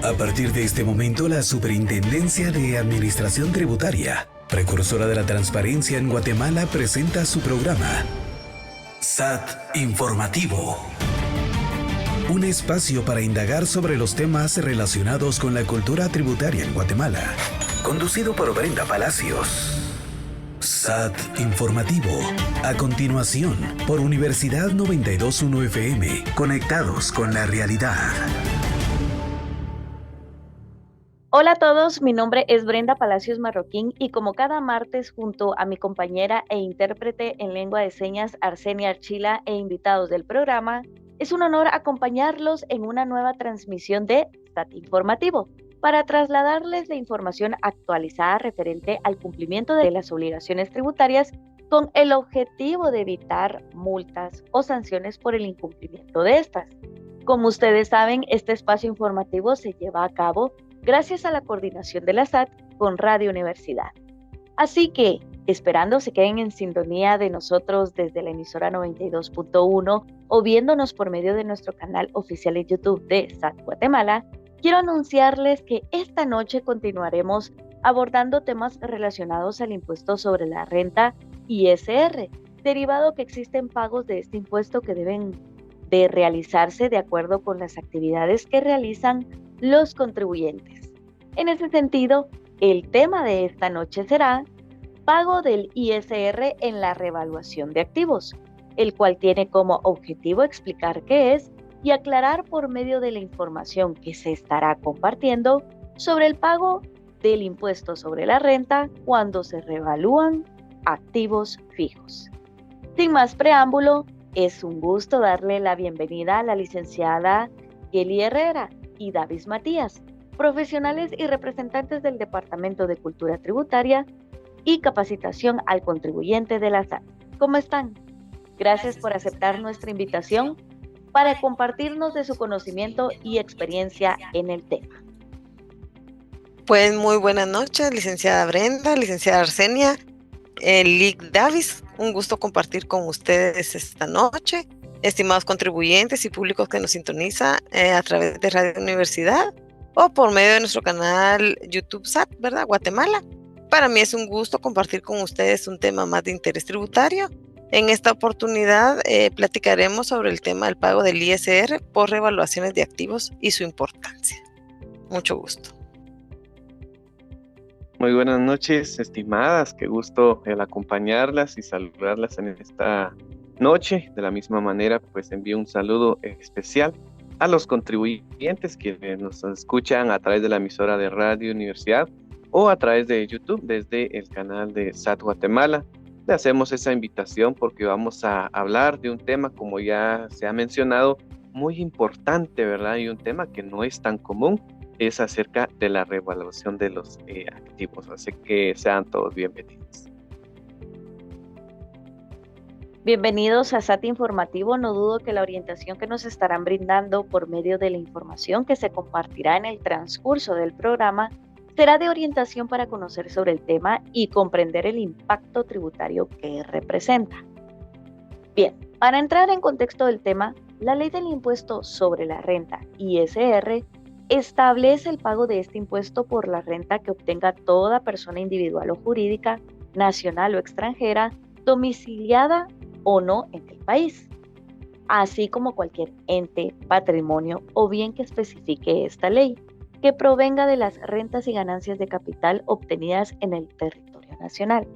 A partir de este momento, la Superintendencia de Administración Tributaria, precursora de la transparencia en Guatemala, presenta su programa SAT Informativo. Un espacio para indagar sobre los temas relacionados con la cultura tributaria en Guatemala. Conducido por Brenda Palacios. SAT Informativo. A continuación, por Universidad 92.1 FM. Conectados con la realidad. Hola a todos, mi nombre es Brenda Palacios Marroquín y como cada martes junto a mi compañera e intérprete en lengua de señas Arsenia Archila e invitados del programa, es un honor acompañarlos en una nueva transmisión de SAT Informativo para trasladarles la información actualizada referente al cumplimiento de las obligaciones tributarias con el objetivo de evitar multas o sanciones por el incumplimiento de estas. Como ustedes saben, este espacio informativo se lleva a cabo gracias a la coordinación de la SAT con Radio Universidad. Así que, esperando se queden en sintonía de nosotros desde la emisora 92.1 o viéndonos por medio de nuestro canal oficial en YouTube de SAT Guatemala, quiero anunciarles que esta noche continuaremos abordando temas relacionados al impuesto sobre la renta ISR, derivado que existen pagos de este impuesto que deben de realizarse de acuerdo con las actividades que realizan los contribuyentes. En ese sentido, el tema de esta noche será pago del ISR en la revaluación de activos, el cual tiene como objetivo explicar qué es y aclarar por medio de la información que se estará compartiendo sobre el pago del impuesto sobre la renta cuando se revalúan activos fijos. Sin más preámbulo, es un gusto darle la bienvenida a la licenciada Kelly Herrera y Davis Matías, profesionales y representantes del Departamento de Cultura Tributaria y Capacitación al Contribuyente de la SAT. ¿Cómo están? Gracias por aceptar nuestra invitación para compartirnos de su conocimiento y experiencia en el tema. Pues muy buenas noches, licenciada Brenda, licenciada Arsenia, Lic Davis, un gusto compartir con ustedes esta noche, estimados contribuyentes y públicos que nos sintoniza a través de Radio Universidad o por medio de nuestro canal YouTube SAT, ¿verdad? Guatemala. Para mí es un gusto compartir con ustedes un tema más de interés tributario. En esta oportunidad platicaremos sobre el tema del pago del ISR por revaluaciones de activos y su importancia. Mucho gusto. Muy buenas noches, estimadas. Qué gusto el acompañarlas y saludarlas en esta noche. De la misma manera, pues envío un saludo especial a los contribuyentes que nos escuchan a través de la emisora de Radio Universidad o a través de YouTube desde el canal de SAT Guatemala. Le hacemos esa invitación porque vamos a hablar de un tema, como ya se ha mencionado, muy importante, ¿verdad? Y un tema que no es tan común, es acerca de la revaluación de los activos. Así que sean todos bienvenidos. Bienvenidos a SAT Informativo. No dudo que la orientación que nos estarán brindando por medio de la información que se compartirá en el transcurso del programa será de orientación para conocer sobre el tema y comprender el impacto tributario que representa. Bien, para entrar en contexto del tema, la Ley del Impuesto sobre la Renta, ISR, establece el pago de este impuesto por la renta que obtenga toda persona individual o jurídica, nacional o extranjera, domiciliada o no en el país, así como cualquier ente, patrimonio o bien que especifique esta ley, que provenga de las rentas y ganancias de capital obtenidas en el territorio nacional.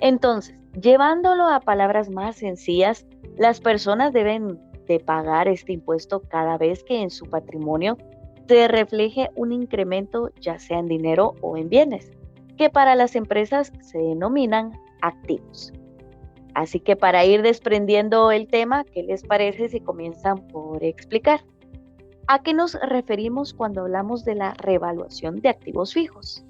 Entonces, llevándolo a palabras más sencillas, las personas deben de pagar este impuesto cada vez que en su patrimonio se refleje un incremento, ya sea en dinero o en bienes, que para las empresas se denominan activos. Así que para ir desprendiendo el tema, ¿qué les parece si comienzan por explicar? ¿A qué nos referimos cuando hablamos de la revaluación de activos fijos?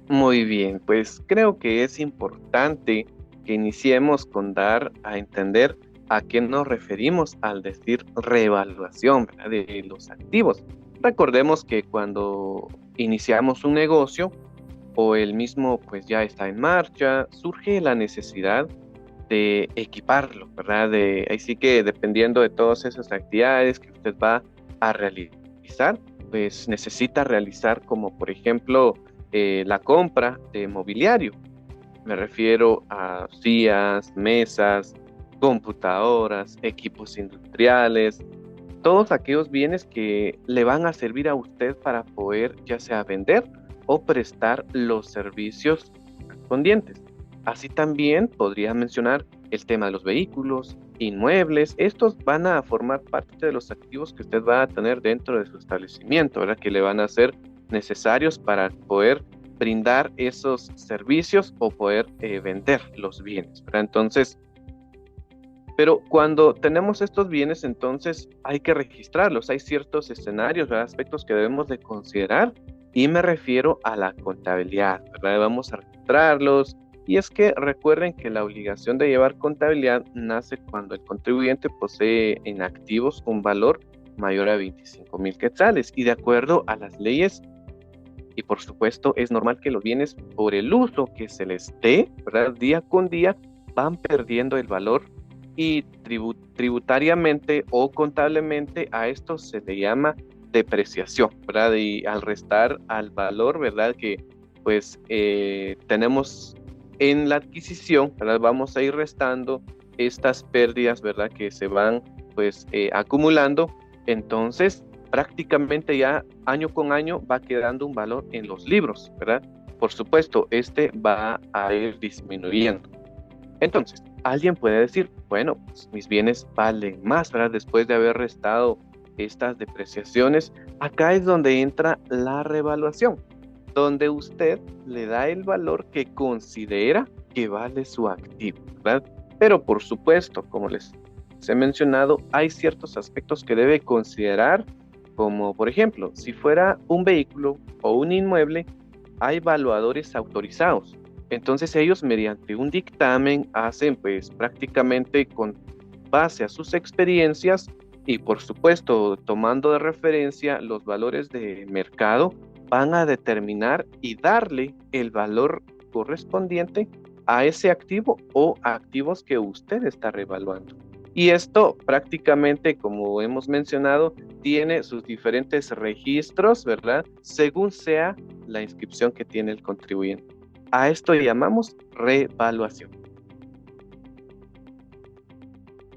Muy bien, pues creo que es importante que iniciemos con dar a entender a qué nos referimos al decir revaluación, ¿verdad?, de los activos. Recordemos que cuando iniciamos un negocio o el mismo pues ya está en marcha, surge la necesidad de equiparlo, ¿verdad? Ahí sí que dependiendo de todas esas actividades que usted va a realizar, pues necesita realizar como por ejemplo la compra de mobiliario. Me refiero a sillas, mesas, computadoras, equipos industriales, todos aquellos bienes que le van a servir a usted para poder ya sea vender o prestar los servicios correspondientes. Así también podría mencionar el tema de los vehículos, inmuebles. Estos van a formar parte de los activos que usted va a tener dentro de su establecimiento, ¿verdad? Que le van a ser necesarios para poder brindar esos servicios o poder vender los bienes, ¿verdad? Entonces, pero cuando tenemos estos bienes, entonces hay que registrarlos. Hay ciertos escenarios, ¿verdad? Aspectos que debemos de considerar y me refiero a la contabilidad, ¿verdad? Vamos a registrarlos y es que recuerden que la obligación de llevar contabilidad nace cuando el contribuyente posee en activos un valor mayor a 25,000 quetzales y de acuerdo a las leyes y por supuesto es normal que los bienes por el uso que se les dé, ¿verdad? Día con día van perdiendo el valor y tributariamente o contablemente a esto se le llama depreciación, ¿verdad? Y al restar al valor, ¿verdad? Que pues tenemos en la adquisición, ¿verdad? Vamos a ir restando estas pérdidas, ¿verdad? Que se van pues acumulando. Entonces, prácticamente ya año con año va quedando un valor en los libros, ¿verdad? Por supuesto, este va a ir disminuyendo. Entonces, alguien puede decir, bueno, pues mis bienes valen más, ¿verdad? Después de haber restado estas depreciaciones, acá es donde entra la revaluación, donde usted le da el valor que considera que vale su activo, ¿verdad? Pero por supuesto, como les he mencionado, hay ciertos aspectos que debe considerar, como por ejemplo, si fuera un vehículo o un inmueble, hay evaluadores autorizados. Entonces ellos mediante un dictamen hacen pues prácticamente con base a sus experiencias y por supuesto tomando de referencia los valores de mercado, van a determinar y darle el valor correspondiente a ese activo o activos que usted está revaluando. Y esto prácticamente, como hemos mencionado, tiene sus diferentes registros, ¿verdad? Según sea la inscripción que tiene el contribuyente. A esto llamamos revaluación.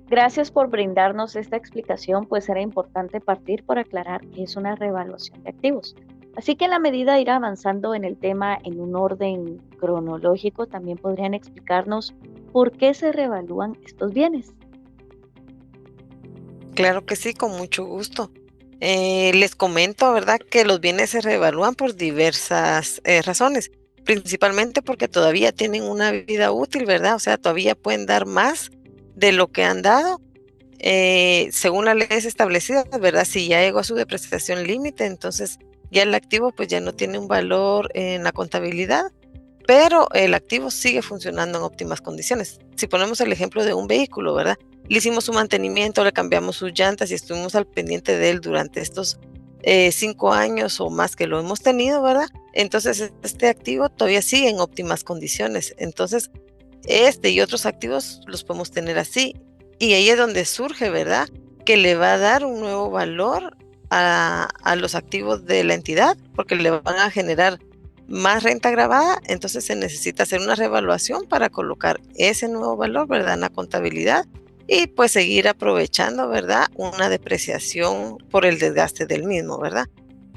Gracias por brindarnos esta explicación, pues era importante partir por aclarar qué es una revaluación de activos. Así que en la medida de ir avanzando en el tema en un orden cronológico, también podrían explicarnos por qué se revalúan estos bienes. Claro que sí, con mucho gusto. Les comento, ¿verdad?, que los bienes se revalúan por diversas razones, principalmente porque todavía tienen una vida útil, ¿verdad? O sea, todavía pueden dar más de lo que han dado, según las leyes establecidas, ¿verdad? Si ya llegó a su depreciación límite, entonces ya el activo pues ya no tiene un valor en la contabilidad, pero el activo sigue funcionando en óptimas condiciones. Si ponemos el ejemplo de un vehículo, ¿verdad? Le hicimos su mantenimiento, le cambiamos sus llantas y estuvimos al pendiente de él durante estos 5 años o más que lo hemos tenido, ¿verdad? Entonces este activo todavía sigue en óptimas condiciones. Entonces este y otros activos los podemos tener así. Y ahí es donde surge, ¿verdad?, que le va a dar un nuevo valor a los activos de la entidad, porque le van a generar más renta grabada. Entonces se necesita hacer una revaluación para colocar ese nuevo valor, ¿verdad?, en la contabilidad y pues seguir aprovechando, ¿verdad?, una depreciación por el desgaste del mismo, ¿verdad?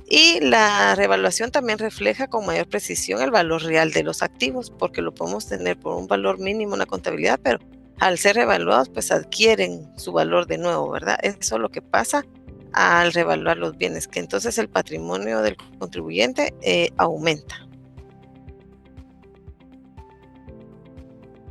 Y la revaluación también refleja con mayor precisión el valor real de los activos, porque lo podemos tener por un valor mínimo en la contabilidad, pero al ser revaluados, pues adquieren su valor de nuevo, ¿verdad? Eso es lo que pasa al revaluar los bienes, que entonces el patrimonio del contribuyente aumenta.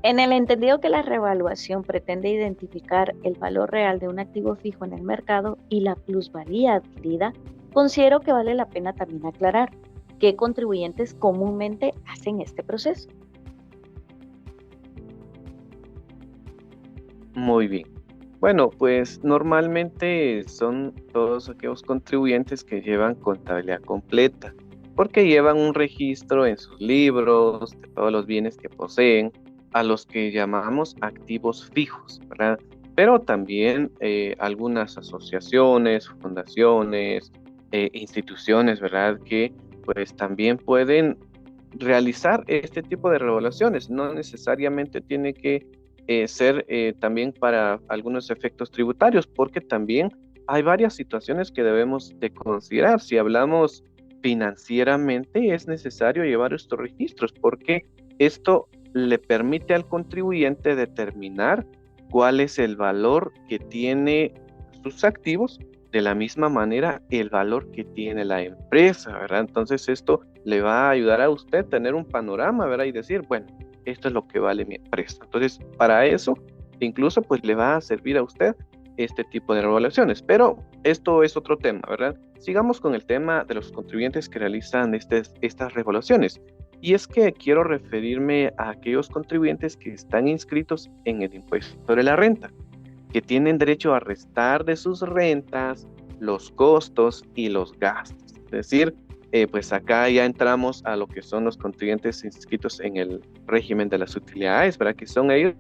En el entendido que la revaluación pretende identificar el valor real de un activo fijo en el mercado y la plusvalía adquirida, considero que vale la pena también aclarar qué contribuyentes comúnmente hacen este proceso. Muy bien. Bueno, pues normalmente son todos aquellos contribuyentes que llevan contabilidad completa, porque llevan un registro en sus libros de todos los bienes que poseen, a los que llamamos activos fijos, ¿verdad? pero también algunas asociaciones, fundaciones, instituciones, ¿verdad? Que pues también pueden realizar este tipo de revaluaciones. No necesariamente tiene que ser también para algunos efectos tributarios, porque también hay varias situaciones que debemos de considerar. Si hablamos financieramente, es necesario llevar estos registros, porque esto le permite al contribuyente determinar cuál es el valor que tiene sus activos, de la misma manera el valor que tiene la empresa, ¿verdad? Entonces esto le va a ayudar a usted a tener un panorama, ¿verdad? Y decir, bueno, esto es lo que vale mi empresa. Entonces, para eso, incluso pues le va a servir a usted este tipo de revaluaciones. Pero esto es otro tema, ¿verdad? Sigamos con el tema de los contribuyentes que realizan estas revaluaciones. Y es que quiero referirme a aquellos contribuyentes que están inscritos en el impuesto sobre la renta, que tienen derecho a restar de sus rentas los costos y los gastos. Es decir, pues acá ya entramos a lo que son los contribuyentes inscritos en el régimen de las utilidades, ¿verdad? Que son ellos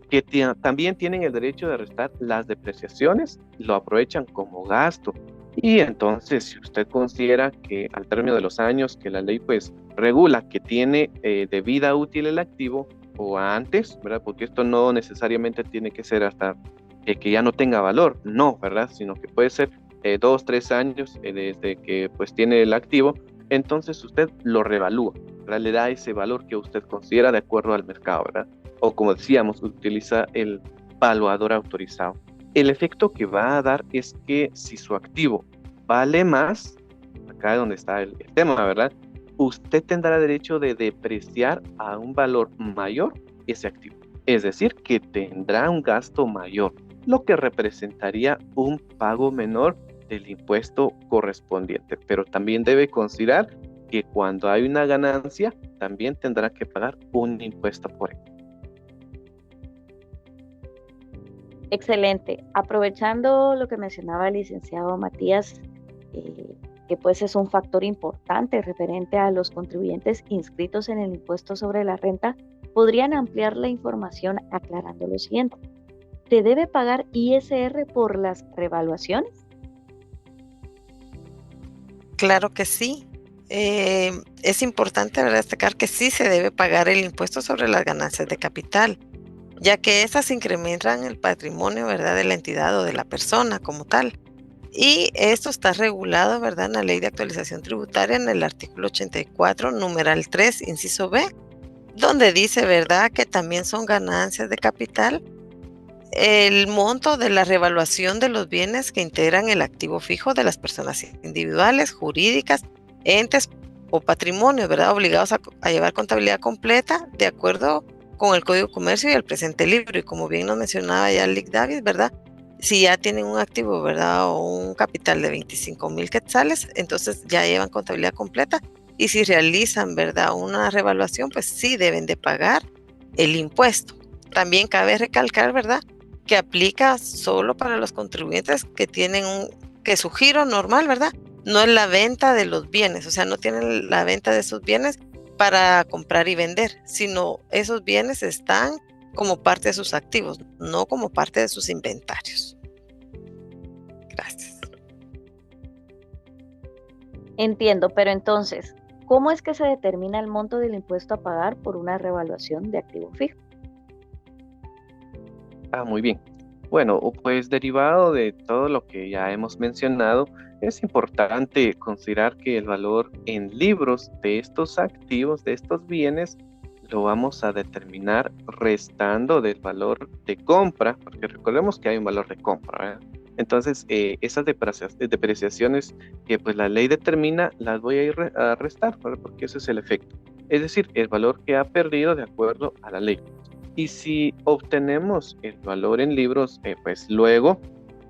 que también tienen el derecho de restar las depreciaciones, lo aprovechan como gasto. Y entonces, si usted considera que al término de los años que la ley pues regula que tiene de vida útil el activo, o antes, ¿verdad? Porque esto no necesariamente tiene que ser hasta que ya no tenga valor, no, ¿verdad? Sino que puede ser 2, 3 años desde que pues tiene el activo, entonces usted lo revalúa, ¿verdad? Le da ese valor que usted considera de acuerdo al mercado, ¿verdad? O como decíamos, utiliza el valuador autorizado. El efecto que va a dar es que si su activo vale más, acá es donde está el tema, ¿verdad? Usted tendrá derecho de depreciar a un valor mayor ese activo. Es decir, que tendrá un gasto mayor, lo que representaría un pago menor del impuesto correspondiente. Pero también debe considerar que cuando hay una ganancia, también tendrá que pagar un impuesto por ello. Excelente. Aprovechando lo que mencionaba el licenciado Matías, que pues es un factor importante referente a los contribuyentes inscritos en el impuesto sobre la renta, podrían ampliar la información aclarando lo siguiente. ¿Se debe pagar ISR por las revaluaciones? Claro que sí. Es importante, ¿verdad?, destacar que sí se debe pagar el impuesto sobre las ganancias de capital, ya que estas incrementan el patrimonio, ¿verdad?, de la entidad o de la persona como tal. Y esto está regulado, ¿verdad?, en la Ley de Actualización Tributaria en el artículo 84, numeral 3, inciso B, donde dice, ¿verdad?, que también son ganancias de capital el monto de la revaluación de los bienes que integran el activo fijo de las personas individuales, jurídicas, entes o patrimonios, ¿verdad?, obligados a llevar contabilidad completa de acuerdo con el Código de Comercio y el presente libro. Y como bien nos mencionaba ya Lick Davis, ¿verdad?, si ya tienen un activo, ¿verdad?, o un capital de 25,000 quetzales, entonces ya llevan contabilidad completa. Y si realizan, ¿verdad?, una revaluación, pues sí deben de pagar el impuesto. También cabe recalcar, ¿verdad?, que aplica solo para los contribuyentes que tienen que su giro normal, ¿verdad?, no es la venta de los bienes, o sea, no tienen la venta de sus bienes para comprar y vender, sino esos bienes están como parte de sus activos, no como parte de sus inventarios. Gracias. Entiendo, pero entonces, ¿cómo es que se determina el monto del impuesto a pagar por una revaluación de activo fijo? Muy bien. Bueno, pues derivado de todo lo que ya hemos mencionado, es importante considerar que el valor en libros de estos activos, de estos bienes, lo vamos a determinar restando del valor de compra, porque recordemos que hay un valor de compra, ¿verdad? Entonces, esas depreciaciones que pues la ley determina, las voy a ir a restar, ¿verdad? Porque ese es el efecto. Es decir, el valor que ha perdido de acuerdo a la ley. Y si obtenemos el valor en libros, pues luego,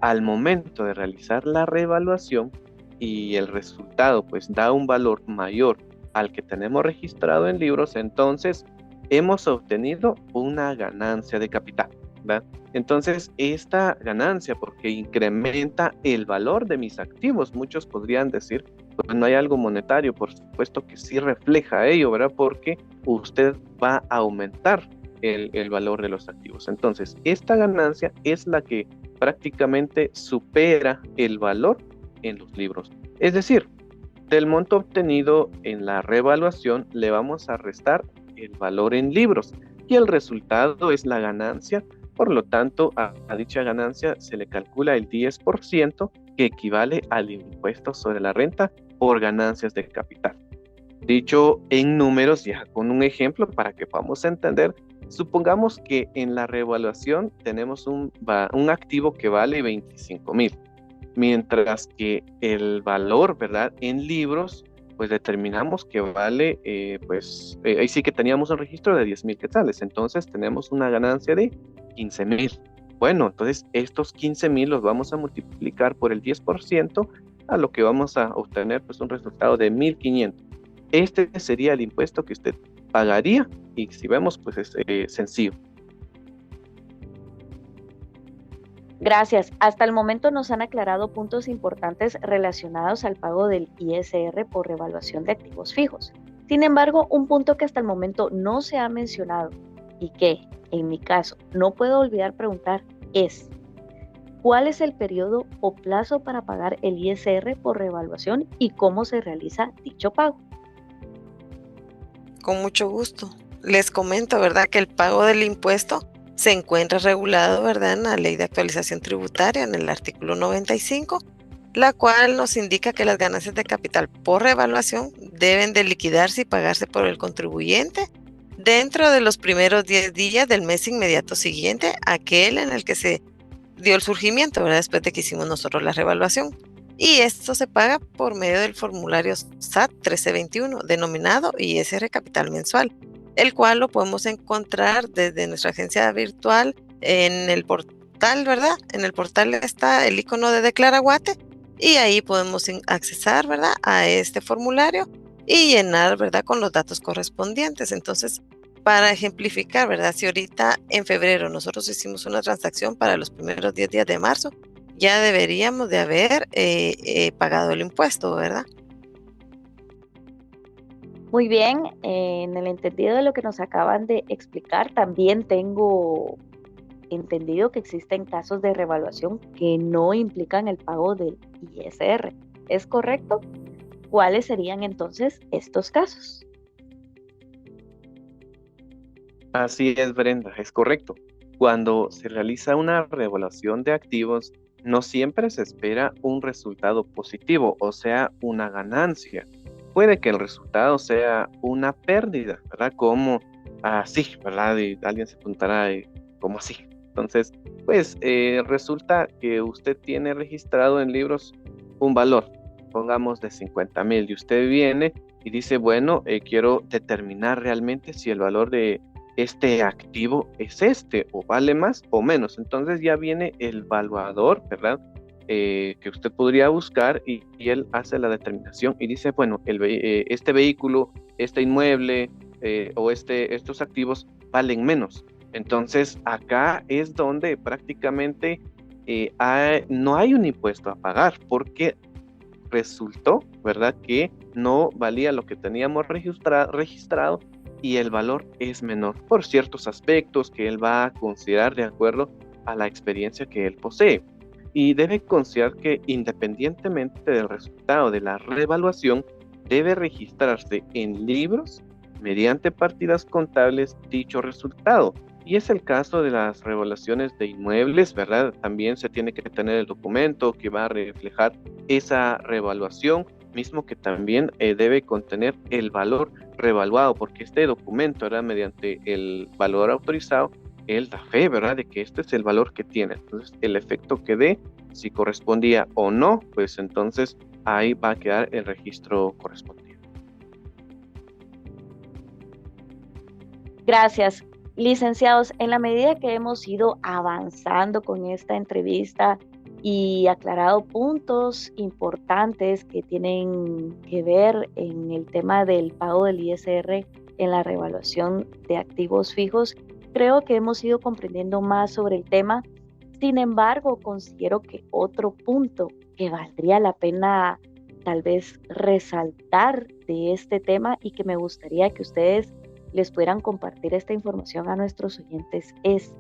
al momento de realizar la reevaluación y el resultado pues da un valor mayor al que tenemos registrado en libros, entonces hemos obtenido una ganancia de capital, ¿verdad? Entonces, esta ganancia, porque incrementa el valor de mis activos, muchos podrían decir, pues no hay algo monetario, por supuesto que sí refleja ello, ¿verdad? Porque usted va a aumentar el valor de los activos. Entonces, esta ganancia es la que prácticamente supera el valor en los libros. Es decir, del monto obtenido en la revaluación le vamos a restar el valor en libros y el resultado es la ganancia. Por lo tanto, a dicha ganancia se le calcula el 10% que equivale al impuesto sobre la renta por ganancias de capital. Dicho en números, ya con un ejemplo para que podamos entender, supongamos que en la revaluación tenemos un activo que vale 25,000, mientras que el valor, ¿verdad? En libros, pues determinamos que vale, ahí sí que teníamos un registro de 10,000 quetzales, entonces tenemos una ganancia de 15,000. Bueno, entonces estos 15,000 los vamos a multiplicar por el 10%, a lo que vamos a obtener pues un resultado de 1,500. Este sería el impuesto que usted pagaría y si vemos pues es sencillo. Gracias. Hasta el momento nos han aclarado puntos importantes relacionados al pago del ISR por revaluación de activos fijos. Sin embargo, un punto que hasta el momento no se ha mencionado y que, en mi caso, no puedo olvidar preguntar es: ¿cuál es el periodo o plazo para pagar el ISR por revaluación y cómo se realiza dicho pago? Con mucho gusto. Les comento, ¿verdad?, que el pago del impuesto se encuentra regulado, ¿verdad?, en la Ley de Actualización Tributaria, en el artículo 95, la cual nos indica que las ganancias de capital por revaluación deben de liquidarse y pagarse por el contribuyente dentro de los primeros 10 días del mes inmediato siguiente a aquel en el que se dio el surgimiento, ¿verdad?, después de que hicimos nosotros la revaluación. Y esto se paga por medio del formulario SAT 1321, denominado ISR Capital Mensual, el cual lo podemos encontrar desde nuestra agencia virtual en el portal, ¿verdad? En el portal está el icono de Declaraguate y ahí podemos accesar, ¿verdad?, a este formulario y llenar, ¿verdad?, con los datos correspondientes. Entonces, para ejemplificar, ¿verdad?, si ahorita en febrero nosotros hicimos una transacción para los primeros 10 días de marzo, ya deberíamos de haber pagado el impuesto, ¿verdad? Muy bien, en el entendido de lo que nos acaban de explicar, también tengo entendido que existen casos de revaluación que no implican el pago del ISR. ¿Es correcto? ¿Cuáles serían entonces estos casos? Así es, Brenda, es correcto. Cuando se realiza una revaluación de activos, no siempre se espera un resultado positivo, o sea, una ganancia. Puede que el resultado sea una pérdida, ¿verdad? Como así, ¿verdad? Y alguien se preguntará, ¿cómo así? Entonces, pues resulta que usted tiene registrado en libros un valor, pongamos de 50,000, y usted viene y dice, bueno, quiero determinar realmente si el valor de este activo es este, o vale más o menos. Entonces ya viene el valuador, ¿verdad? Que usted podría buscar y él hace la determinación y dice, bueno, este vehículo, este inmueble o estos activos valen menos. Entonces acá es donde prácticamente no hay un impuesto a pagar porque resultó, ¿verdad?, que no valía lo que teníamos registrado y el valor es menor por ciertos aspectos que él va a considerar de acuerdo a la experiencia que él posee. Y debe considerar que independientemente del resultado de la revaluación, debe registrarse en libros mediante partidas contables dicho resultado. Y es el caso de las revaluaciones de inmuebles, ¿verdad? También se tiene que tener el documento que va a reflejar esa revaluación, mismo que también debe contener el valor revaluado, porque este documento, ¿verdad?, mediante el valor autorizado, él da fe, ¿verdad?, de que este es el valor que tiene. Entonces, el efecto que dé, si correspondía o no, pues entonces ahí va a quedar el registro correspondiente. Gracias. Licenciados, en la medida que hemos ido avanzando con esta entrevista y aclarado puntos importantes que tienen que ver en el tema del pago del ISR en la revaluación de activos fijos, creo que hemos ido comprendiendo más sobre el tema. Sin embargo, considero que otro punto que valdría la pena tal vez resaltar de este tema y que me gustaría que ustedes les pudieran compartir esta información a nuestros oyentes es: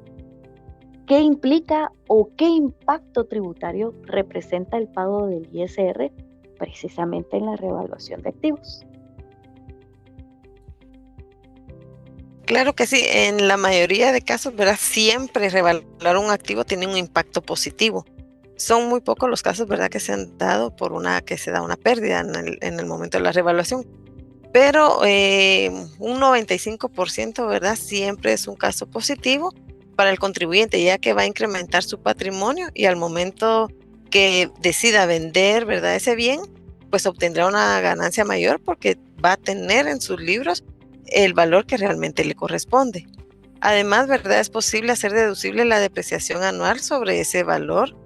¿qué implica o qué impacto tributario representa el pago del ISR precisamente en la revaluación de activos? Claro que sí, en la mayoría de casos, ¿verdad? Siempre revaluar un activo tiene un impacto positivo. Son muy pocos los casos, ¿verdad?, que se han dado que se da una pérdida en el momento de la revaluación. Pero un 95%, ¿verdad? Siempre es un caso positivo para el contribuyente, ya que va a incrementar su patrimonio y al momento que decida vender, ¿verdad?, ese bien, pues obtendrá una ganancia mayor porque va a tener en sus libros el valor que realmente le corresponde. Además, ¿verdad?, es posible hacer deducible la depreciación anual sobre ese valor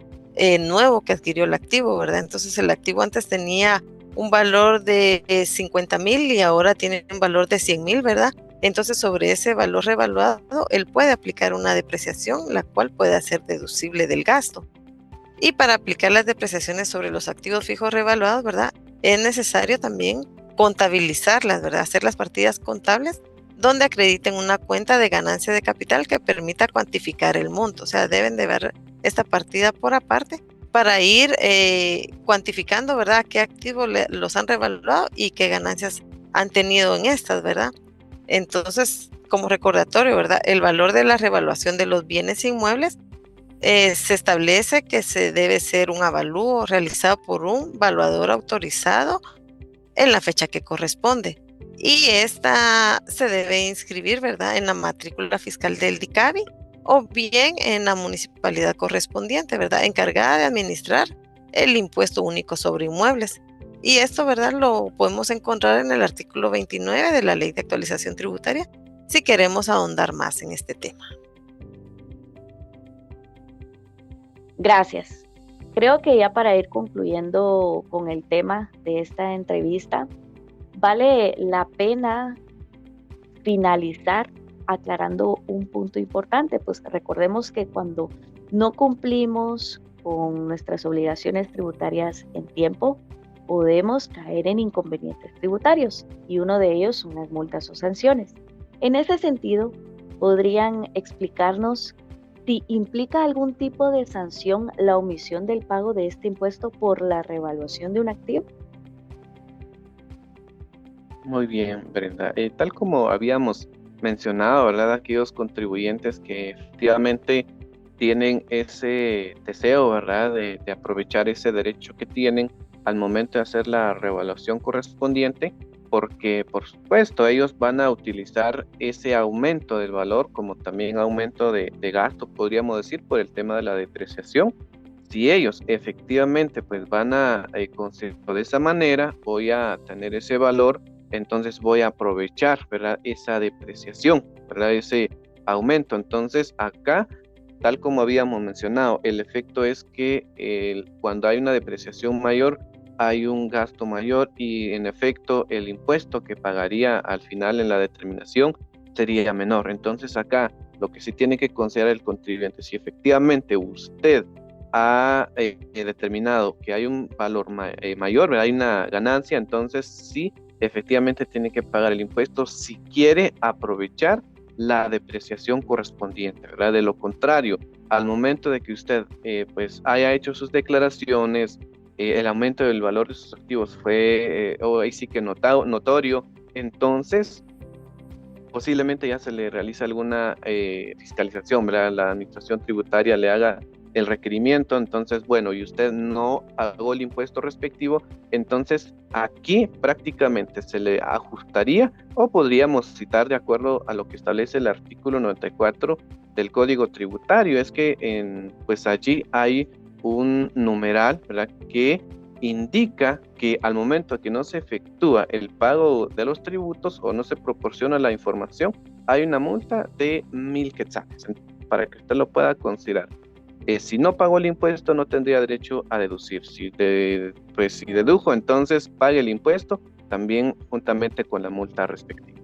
nuevo que adquirió el activo, ¿verdad? Entonces el activo antes tenía un valor de 50,000 y ahora tiene un valor de 100,000, ¿verdad? Entonces sobre ese valor revaluado, él puede aplicar una depreciación, la cual puede hacer deducible del gasto. Y para aplicar las depreciaciones sobre los activos fijos revaluados, ¿verdad?, es necesario también contabilizarlas, ¿verdad? Hacer las partidas contables donde acrediten una cuenta de ganancia de capital que permita cuantificar el monto. O sea, deben de ver esta partida por aparte para ir cuantificando, ¿verdad?, qué activos los han revaluado y qué ganancias han tenido en estas, ¿verdad? Entonces, como recordatorio, ¿verdad?, el valor de la revaluación de los bienes inmuebles se establece que se debe ser un avalúo realizado por un valuador autorizado en la fecha que corresponde. Y esta se debe inscribir, ¿verdad?, en la matrícula fiscal del DICABI o bien en la municipalidad correspondiente, ¿verdad?, encargada de administrar el impuesto único sobre inmuebles. Y esto, ¿verdad?, lo podemos encontrar en el artículo 29 de la Ley de Actualización Tributaria, si queremos ahondar más en este tema. Gracias. Creo que ya para ir concluyendo con el tema de esta entrevista, vale la pena finalizar aclarando un punto importante, pues recordemos que cuando no cumplimos con nuestras obligaciones tributarias en tiempo, podemos caer en inconvenientes tributarios y uno de ellos son las multas o sanciones. En ese sentido, ¿podrían explicarnos si implica algún tipo de sanción la omisión del pago de este impuesto por la revaluación de un activo? Muy bien, Brenda. Tal como habíamos mencionado, ¿verdad? Aquellos contribuyentes que efectivamente tienen ese deseo, ¿verdad? De aprovechar ese derecho que tienen al momento de hacer la revaluación correspondiente, porque por supuesto ellos van a utilizar ese aumento del valor como también aumento de gasto, podríamos decir, por el tema de la depreciación. Si ellos efectivamente pues van a concepto de esa manera, voy a tener ese valor, entonces voy a aprovechar, ¿verdad?, esa depreciación, ¿verdad?, ese aumento. Entonces acá, tal como habíamos mencionado, el efecto es que cuando hay una depreciación mayor, hay un gasto mayor y en efecto el impuesto que pagaría al final en la determinación sería menor. Entonces acá lo que sí tiene que considerar el contribuyente, si efectivamente usted ha determinado que hay un valor mayor, ¿verdad?, hay una ganancia, entonces sí, efectivamente tiene que pagar el impuesto si quiere aprovechar la depreciación correspondiente, ¿verdad? De lo contrario, al momento de que usted pues haya hecho sus declaraciones, el aumento del valor de sus activos fue ahí sí que notorio, entonces posiblemente ya se le realiza alguna fiscalización, ¿verdad? La administración tributaria le haga el requerimiento, entonces, bueno, y usted no pagó el impuesto respectivo, entonces aquí prácticamente se le ajustaría o podríamos citar de acuerdo a lo que establece el artículo 94 del Código Tributario, es que pues allí hay un numeral, ¿verdad?, que indica que al momento que no se efectúa el pago de los tributos o no se proporciona la información, hay una multa de 1,000 quetzales, para que usted lo pueda considerar. Si no pagó el impuesto, no tendría derecho a deducir. Si dedujo, entonces pague el impuesto también juntamente con la multa respectiva.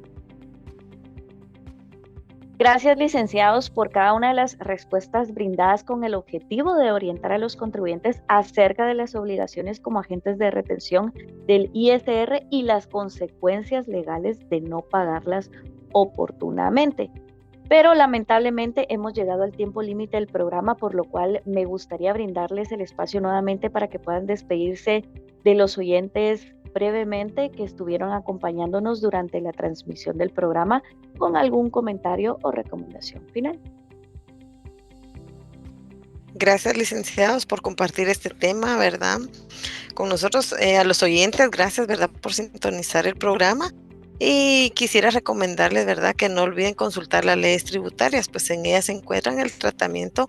Gracias, licenciados, por cada una de las respuestas brindadas con el objetivo de orientar a los contribuyentes acerca de las obligaciones como agentes de retención del ISR y las consecuencias legales de no pagarlas oportunamente. Pero lamentablemente hemos llegado al tiempo límite del programa, por lo cual me gustaría brindarles el espacio nuevamente para que puedan despedirse de los oyentes brevemente que estuvieron acompañándonos durante la transmisión del programa con algún comentario o recomendación final. Gracias, licenciados, por compartir este tema, ¿verdad? Con nosotros, a los oyentes, gracias, ¿verdad?, por sintonizar el programa. Y quisiera recomendarles, ¿verdad?, que no olviden consultar las leyes tributarias, pues en ellas se encuentran el tratamiento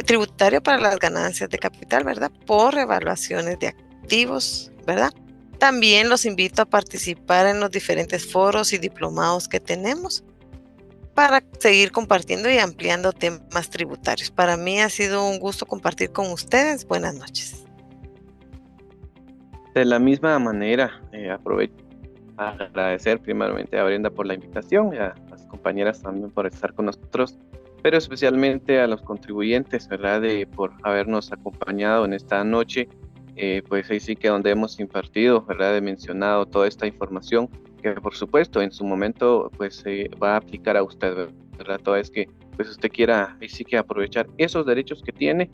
tributario para las ganancias de capital, ¿verdad?, por evaluaciones de activos, ¿verdad? También los invito a participar en los diferentes foros y diplomados que tenemos para seguir compartiendo y ampliando temas tributarios. Para mí ha sido un gusto compartir con ustedes. Buenas noches. De la misma manera, aprovecho a agradecer primeramente a Brenda por la invitación y a las compañeras también por estar con nosotros, pero especialmente a los contribuyentes, ¿verdad?, por habernos acompañado en esta noche. Pues ahí sí que donde hemos impartido, ¿verdad?, he mencionado toda esta información que por supuesto en su momento pues se va a aplicar a usted, ¿verdad? Toda vez que pues usted quiera ahí sí que aprovechar esos derechos que tiene,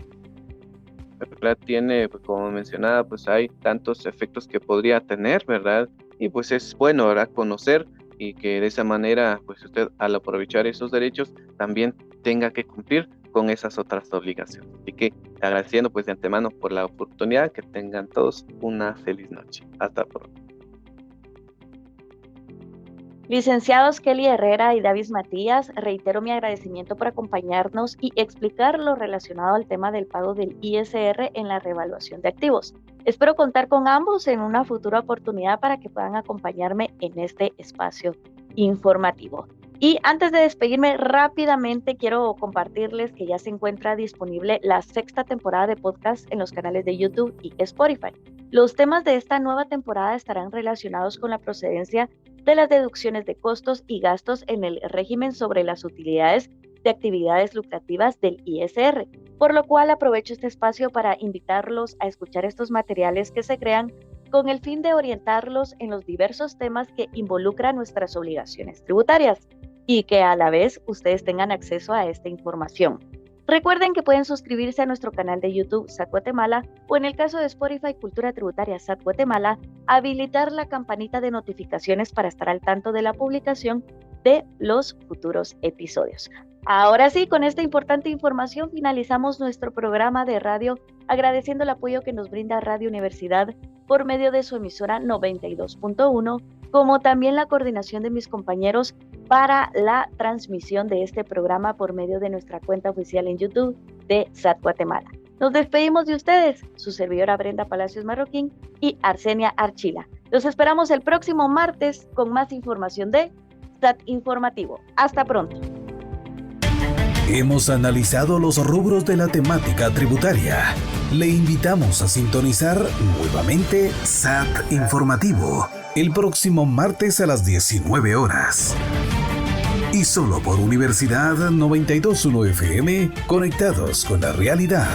¿verdad? Tiene, pues, como mencionaba, pues hay tantos efectos que podría tener, ¿verdad? Y pues es bueno, ¿verdad?, conocer y que de esa manera pues usted al aprovechar esos derechos también tenga que cumplir con esas otras obligaciones. Así que agradeciendo pues de antemano por la oportunidad, que tengan todos una feliz noche. Hasta pronto. Licenciados Kelly Herrera y Davis Matías, reitero mi agradecimiento por acompañarnos y explicar lo relacionado al tema del pago del ISR en la revaluación de activos. Espero contar con ambos en una futura oportunidad para que puedan acompañarme en este espacio informativo. Y antes de despedirme rápidamente, quiero compartirles que ya se encuentra disponible la 6ª temporada de podcast en los canales de YouTube y Spotify. Los temas de esta nueva temporada estarán relacionados con la procedencia de las deducciones de costos y gastos en el régimen sobre las utilidades de actividades lucrativas del ISR, por lo cual aprovecho este espacio para invitarlos a escuchar estos materiales que se crean con el fin de orientarlos en los diversos temas que involucran nuestras obligaciones tributarias y que a la vez ustedes tengan acceso a esta información. Recuerden que pueden suscribirse a nuestro canal de YouTube SAT Guatemala o en el caso de Spotify Cultura Tributaria SAT Guatemala, habilitar la campanita de notificaciones para estar al tanto de la publicación de los futuros episodios. Ahora sí, con esta importante información finalizamos nuestro programa de radio, agradeciendo el apoyo que nos brinda Radio Universidad por medio de su emisora 92.1, como también la coordinación de mis compañeros para la transmisión de este programa por medio de nuestra cuenta oficial en YouTube de SAT Guatemala. Nos despedimos de ustedes, su servidora Brenda Palacios Marroquín y Arsenia Archila. Los esperamos el próximo martes con más información de SAT Informativo. Hasta pronto. Hemos analizado los rubros de la temática tributaria. Le invitamos a sintonizar nuevamente SAT Informativo el próximo martes a las 19 horas. Y solo por Universidad 92.1 FM, conectados con la realidad.